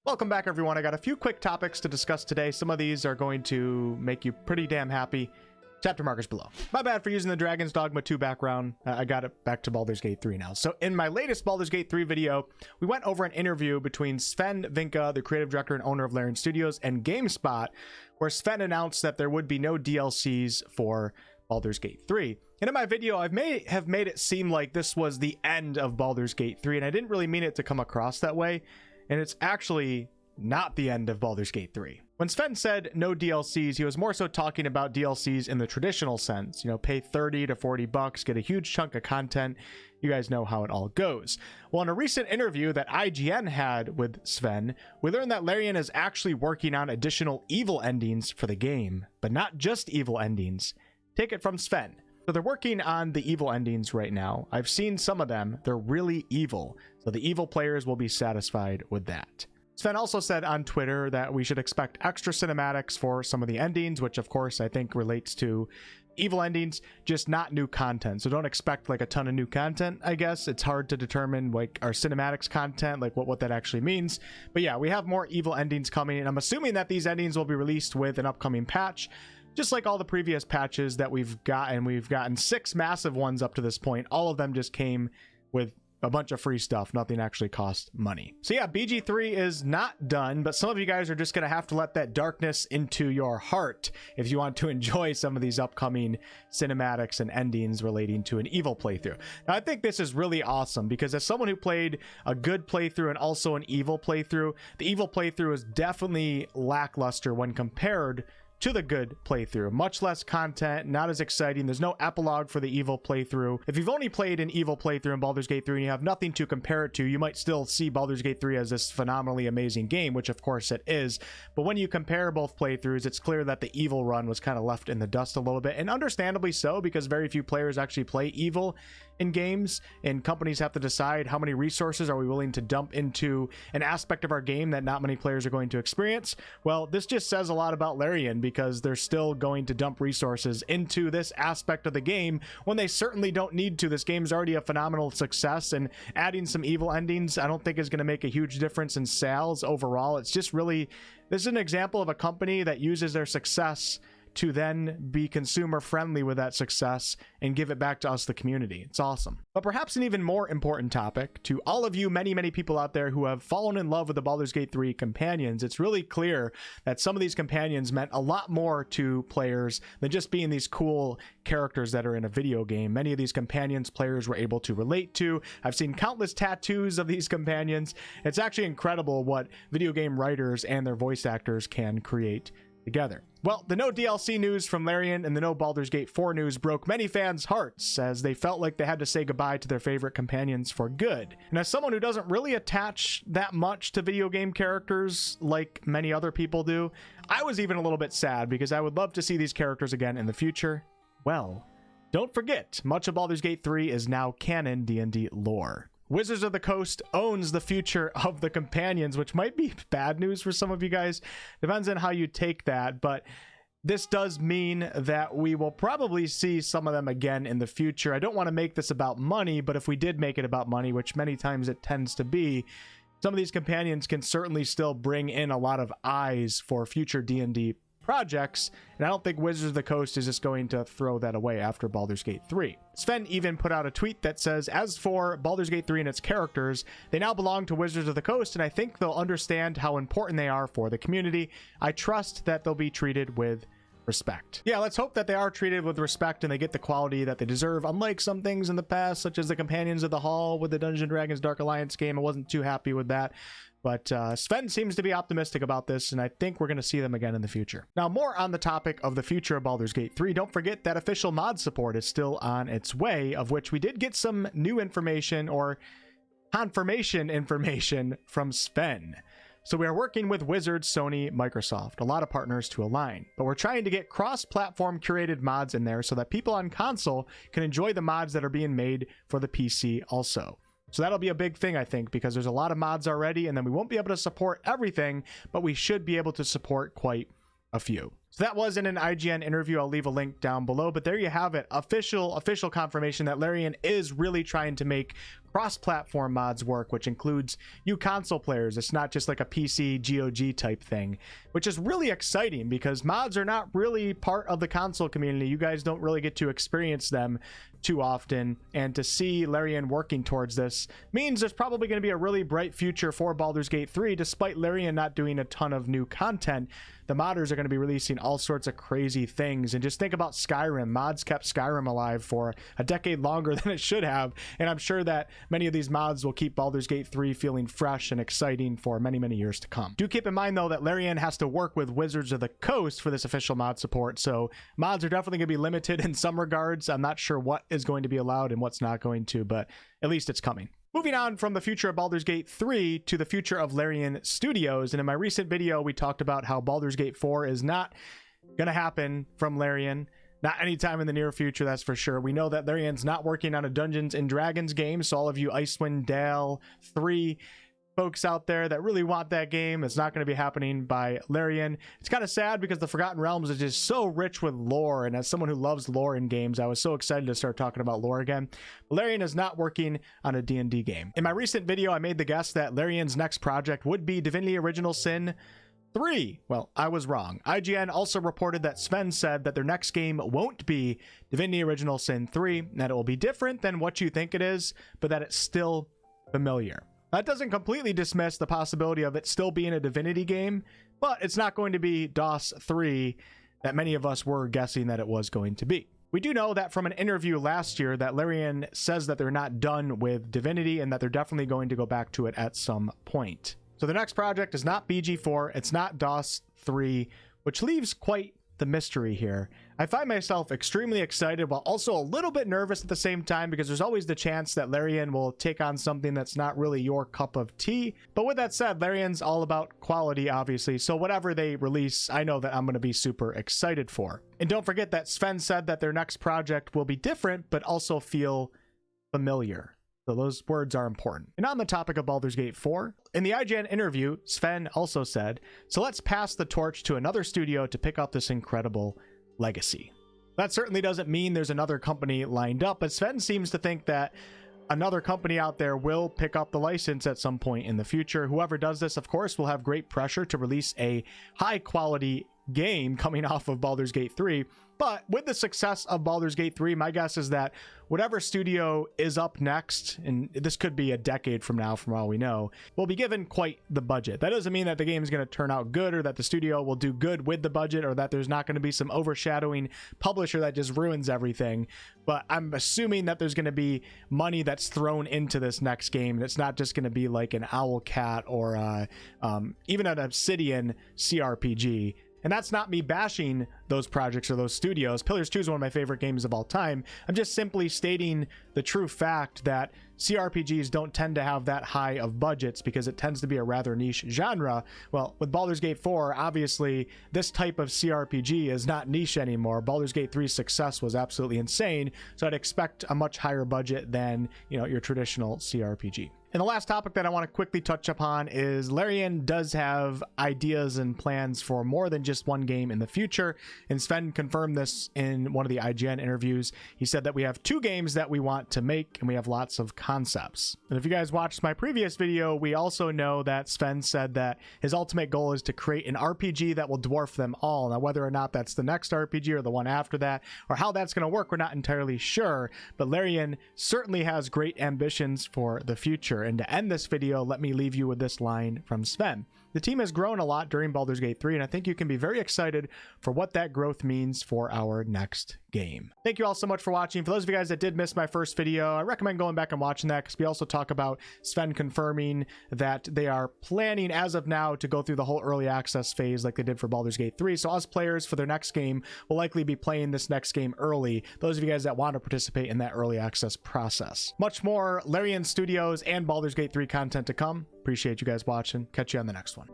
Welcome back, everyone. I got a few quick topics to discuss today. Some of these are going to make you pretty damn happy. Chapter markers below. My bad for using the Dragon's Dogma 2 background. I got it back to Baldur's Gate 3 now. So in my latest Baldur's Gate 3 video, we went over an interview between Sven Vinca, the creative director and owner of Larian Studios, and GameSpot, where Sven announced that there would be no DLCs for Baldur's Gate 3. And in my video, I may have made it seem like this was the end of Baldur's Gate 3, and I didn't really mean it to come across that way. And it's actually not the end of Baldur's Gate 3. When Sven said no DLCs, he was more so talking about DLCs in the traditional sense. You know, pay 30 to 40 bucks, get a huge chunk of content. You guys know how it all goes. Well, in a recent interview that IGN had with Sven, we learned that Larian is actually working on additional evil endings for the game, but not just evil endings. Take it from Sven. So they're working on the evil endings right now. I've seen some of them. They're really evil. So the evil players will be satisfied with that. Sven also said on Twitter that we should expect extra cinematics for some of the endings, which of course I think relates to evil endings, just not new content. So don't expect like a ton of new content, I guess. It's hard to determine like our cinematics content, like what that actually means. But yeah, we have more evil endings coming, and I'm assuming that these endings will be released with an upcoming patch. Just like all the previous patches that we've gotten 6 massive ones up to this point. All of them just came with a bunch of free stuff. Nothing actually cost money. So yeah, Bg3 is not done, but some of you guys are just going to have to let that darkness into your heart if you want to enjoy some of these upcoming cinematics and endings relating to an evil playthrough. Now, I think this is really awesome because as someone who played a good playthrough and also an evil playthrough, the evil playthrough is definitely lackluster when compared to the good playthrough. Much less content, not as exciting. There's no epilogue for the evil playthrough. If you've only played an evil playthrough in Baldur's Gate 3 and you have nothing to compare it to, you might still see Baldur's Gate 3 as this phenomenally amazing game, which of course it is. But when you compare both playthroughs, it's clear that the evil run was kind of left in the dust a little bit, and understandably so, because very few players actually play evil in games, and companies have to decide how many resources are we willing to dump into an aspect of our game that not many players are going to experience. Well, this just says a lot about Larian, because they're still going to dump resources into this aspect of the game when they certainly don't need to. This game's already a phenomenal success, and adding some evil endings I don't think is going to make a huge difference in sales overall. It's just really, this is an example of a company that uses their success to then be consumer friendly with that success and give it back to us, the community. It's awesome. But perhaps an even more important topic to all of you, many people out there who have fallen in love with the Baldur's Gate 3 companions, it's really clear that some of these companions meant a lot more to players than just being these cool characters that are in a video game. Many of these companions players were able to relate to. I've seen countless tattoos of these companions. It's actually incredible what video game writers and their voice actors can create together. Well, the no DLC news from Larian and the no Baldur's Gate 4 news broke many fans' hearts, as they felt like they had to say goodbye to their favorite companions for good. And as someone who doesn't really attach that much to video game characters like many other people do, I was even a little bit sad because I would love to see these characters again in the future. Well, don't forget, much of Baldur's Gate 3 is now canon D&D lore. Wizards of the Coast owns the future of the companions, which might be bad news for some of you guys. Depends on how you take that, but this does mean that we will probably see some of them again in the future. I don't want to make this about money, but if we did make it about money, which many times it tends to be, some of these companions can certainly still bring in a lot of eyes for future D&D projects, and I don't think Wizards of the Coast is just going to throw that away after Baldur's Gate 3. Sven even put out a tweet that says, as for Baldur's Gate 3 and its characters, they now belong to Wizards of the Coast, and I think they'll understand how important they are for the community. I trust that they'll be treated with respect. Yeah, let's hope that they are treated with respect and they get the quality that they deserve, unlike some things in the past, such as the Companions of the Hall with the Dungeons & Dragons Dark Alliance game. I wasn't too happy with that. But Sven seems to be optimistic about this, and I think we're going to see them again in the future. Now, more on the topic of the future of Baldur's Gate 3, don't forget that official mod support is still on its way, of which we did get some new information, or confirmation information, from Sven. So we are working with Wizards, Sony, Microsoft, a lot of partners to align, but we're trying to get cross-platform curated mods in there so that people on console can enjoy the mods that are being made for the PC also. So that'll be a big thing, I think, because there's a lot of mods already, and then we won't be able to support everything, but we should be able to support quite a few. So that was in an IGN interview. I'll leave a link down below, but there you have it. Official confirmation that Larian is really trying to make cross-platform mods work, which includes you console players. It's not just like a PC GOG type thing, which is really exciting because mods are not really part of the console community. You guys don't really get to experience them too often, and to see Larian working towards this means there's probably going to be a really bright future for Baldur's Gate 3. Despite Larian not doing a ton of new content, the modders are going to be releasing all sorts of crazy things. And just think about Skyrim. Mods kept Skyrim alive for a decade longer than it should have, and I'm sure that many of these mods will keep Baldur's Gate 3 feeling fresh and exciting for many, many years to come. Do keep in mind though that Larian has to work with Wizards of the Coast for this official mod support, so mods are definitely going to be limited in some regards. I'm not sure what is going to be allowed and what's not going to, but at least it's coming. Moving on from the future of Baldur's Gate 3 to the future of Larian Studios, and in my recent video we talked about how Baldur's Gate 4 is not gonna happen from Larian, not anytime in the near future, that's for sure. We know that Larian's not working on a Dungeons and Dragons game, so all of you Icewind Dale 3 folks out there that really want that game, it's not going to be happening by Larian. It's kind of sad because the Forgotten Realms is just so rich with lore, and as someone who loves lore in games, I was so excited to start talking about lore again. Larian is not working on a D&D game. In my recent video, I made the guess that Larian's next project would be Divinity Original Sin 3. Well, I was wrong. IGN also reported that Sven said that their next game won't be Divinity Original Sin 3, that it will be different than what you think it is, but that it's still familiar. That doesn't completely dismiss the possibility of it still being a Divinity game, but it's not going to be DOS 3 that many of us were guessing that it was going to be. We do know that from an interview last year that Larian says that they're not done with Divinity and that they're definitely going to go back to it at some point. So the next project is not BG4, it's not DOS 3, which leaves quite the mystery here. I find myself extremely excited while also a little bit nervous at the same time, because there's always the chance that Larian will take on something that's not really your cup of tea. But with that said, Larian's all about quality, obviously, so whatever they release, I know that I'm going to be super excited for. And don't forget that Sven said that their next project will be different, but also feel familiar. So those words are important. And on the topic of Baldur's Gate 4, in the IGN interview, Sven also said, "So let's pass the torch to another studio to pick up this incredible legacy." That certainly doesn't mean there's another company lined up, but Sven seems to think that another company out there will pick up the license at some point in the future. Whoever does this, of course, will have great pressure to release a high quality game coming off of Baldur's Gate 3. But with the success of Baldur's Gate 3, my guess is that whatever studio is up next, and this could be a decade from now from all we know, will be given quite the budget. That doesn't mean that the game is going to turn out good, or that the studio will do good with the budget, or that there's not going to be some overshadowing publisher that just ruins everything. But I'm assuming that there's going to be money that's thrown into this next game. It's not just going to be like an Owlcat or even an Obsidian CRPG. And that's not me bashing those projects or those studios. Pillars 2 is one of my favorite games of all time. I'm just simply stating the true fact that CRPGs don't tend to have that high of budgets because it tends to be a rather niche genre. Well, with Baldur's Gate 4, obviously, this type of CRPG is not niche anymore. Baldur's Gate 3's success was absolutely insane, so I'd expect a much higher budget than, you know, your traditional CRPG. And the last topic that I want to quickly touch upon is Larian does have ideas and plans for more than just one game in the future. And Sven confirmed this in one of the IGN interviews. He said that we have 2 games that we want to make, and we have lots of concepts. And if you guys watched my previous video, we also know that Sven said that his ultimate goal is to create an RPG that will dwarf them all. Now, whether or not that's the next RPG or the one after that, or how that's going to work, we're not entirely sure. But Larian certainly has great ambitions for the future. And to end this video, let me leave you with this line from Sven. The team has grown a lot during Baldur's Gate 3, and I think you can be very excited for what that growth means for our next game. Thank you all so much for watching. For those of you guys that did miss my first video, I recommend going back and watching that, because we also talk about Sven confirming that they are planning as of now to go through the whole early access phase like they did for Baldur's Gate 3. So us players for their next game will likely be playing this next game early, those of you guys that want to participate in that early access process. Much more Larian Studios and Baldur's Gate 3 content to come. Appreciate you guys watching. Catch you on the next one.